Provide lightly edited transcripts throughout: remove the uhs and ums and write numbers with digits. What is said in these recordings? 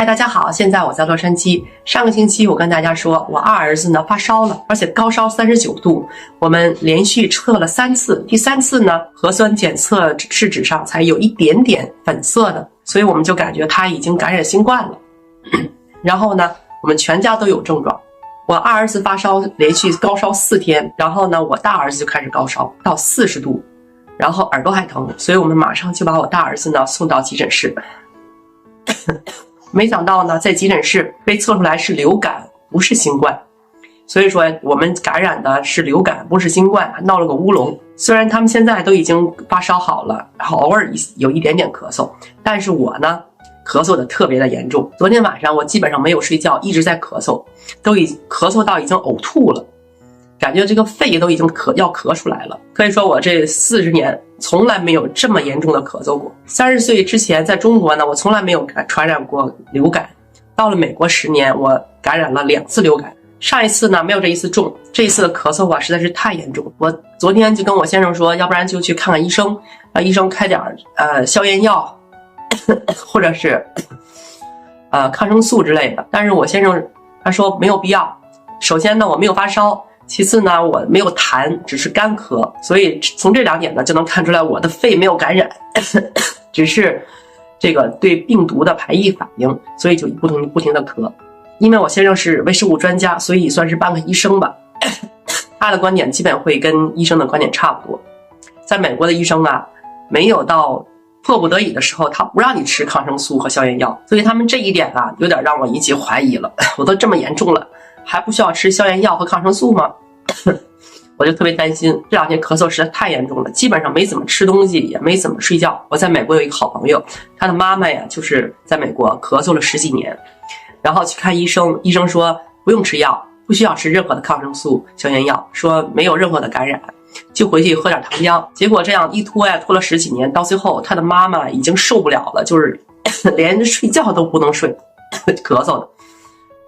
嗨，大家好，现在我在洛杉矶。上个星期我跟大家说，我二儿子呢发烧了，而且高烧39度，我们连续测了3次，第3次呢核酸检测试纸上才有一点点粉色的，所以我们就感觉他已经感染新冠了。然后呢，我们全家都有症状。我二儿子发烧，连续高烧4天，然后呢，我大儿子就开始高烧到40度，然后耳朵还疼，所以我们马上就把我大儿子呢送到急诊室。没想到呢，在急诊室被测出来是流感，不是新冠。所以说我们感染的是流感，不是新冠，闹了个乌龙。虽然他们现在都已经发烧好了，然后偶尔有一点点咳嗽，但是我呢咳嗽的特别的严重。昨天晚上我基本上没有睡觉，一直在咳嗽，咳嗽到已经呕吐了，感觉这个肺都已经要咳出来了。可以说我这40年从来没有这么严重的咳嗽过。30岁之前在中国呢，我从来没有传染过流感。到了美国10年，我感染了2次流感。上一次呢没有这一次重，这一次的咳嗽实在是太严重。我昨天就跟我先生说，要不然就去看看医生，让医生开点消炎药或者是抗生素之类的。但是我先生他说没有必要。首先呢我没有发烧，其次呢我没有痰，只是干咳，所以从这2点呢就能看出来我的肺没有感染只是这个对病毒的排异反应，所以就不停的咳。因为我先生是微生物专家，所以算是半个医生吧他的观点基本会跟医生的观点差不多。在美国的医生啊，没有到迫不得已的时候，他不让你吃抗生素和消炎药，所以他们这一点啊有点让我引起怀疑了我都这么严重了，还不需要吃消炎药和抗生素吗我就特别担心。这2天咳嗽实在太严重了，基本上没怎么吃东西，也没怎么睡觉。我在美国有一个好朋友，他的妈妈呀就是在美国咳嗽了10几年，然后去看医生，医生说不用吃药，不需要吃任何的抗生素、消炎药，说没有任何的感染，就回去喝点糖浆。结果这样一拖呀，拖了10几年，到最后他的妈妈已经受不了了，就是连睡觉都不能睡咳嗽的。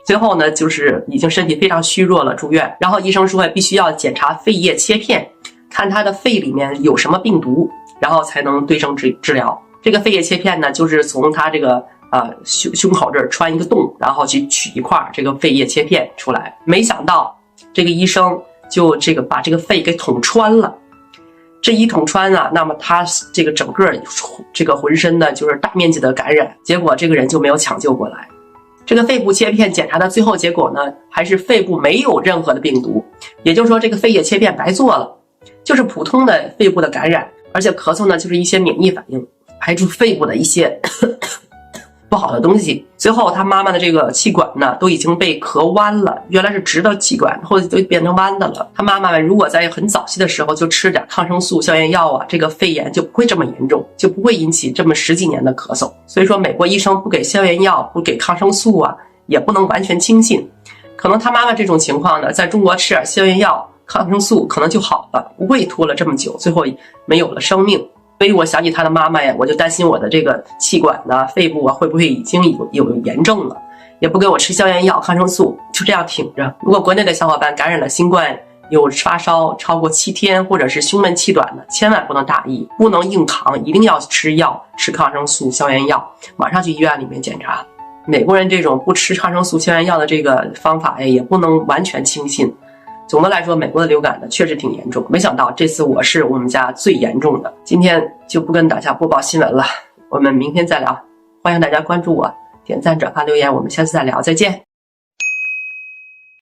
最后呢就是已经身体非常虚弱了，住院。然后医生说必须要检查肺叶切片，看他的肺里面有什么病毒，然后才能对症治疗。这个肺叶切片呢，就是从他这个胸口这儿穿一个洞，然后去取一块这个肺叶切片出来。没想到这个医生就把这个肺给捅穿了。这一捅穿啊，那么他这个整个这个浑身呢就是大面积的感染，结果这个人就没有抢救过来。这个肺部切片检查的最后结果呢，还是肺部没有任何的病毒，也就是说这个肺叶切片白做了，就是普通的肺部的感染，而且咳嗽呢就是一些免疫反应，排出肺部的一些不好的东西。最后他妈妈的这个气管呢都已经被咳弯了，原来是直的气管，后来都变成弯的了。他妈妈如果在很早期的时候就吃点抗生素、消炎药啊，这个肺炎就不会这么严重，就不会引起这么10几年的咳嗽。所以说美国医生不给消炎药，不给抗生素啊，也不能完全轻信。可能他妈妈这种情况呢，在中国吃点消炎药、抗生素可能就好了，不会拖了这么久，最后没有了生命。所以我想起他的妈妈呀，我就担心我的这个气管呢、肺部啊，会不会已经有炎症了，也不给我吃消炎药、抗生素，就这样挺着。如果国内的小伙伴感染了新冠，有发烧超过7天，或者是胸闷气短的，千万不能大意，不能硬扛，一定要吃药、吃抗生素、消炎药，马上去医院里面检查。美国人这种不吃抗生素、消炎药的这个方法呀，也不能完全轻信。总的来说，美国的流感呢确实挺严重，没想到这次我是我们家最严重的。今天就不跟大家播报新闻了，我们明天再聊。欢迎大家关注我，点赞、转发、留言，我们下次再聊，再见。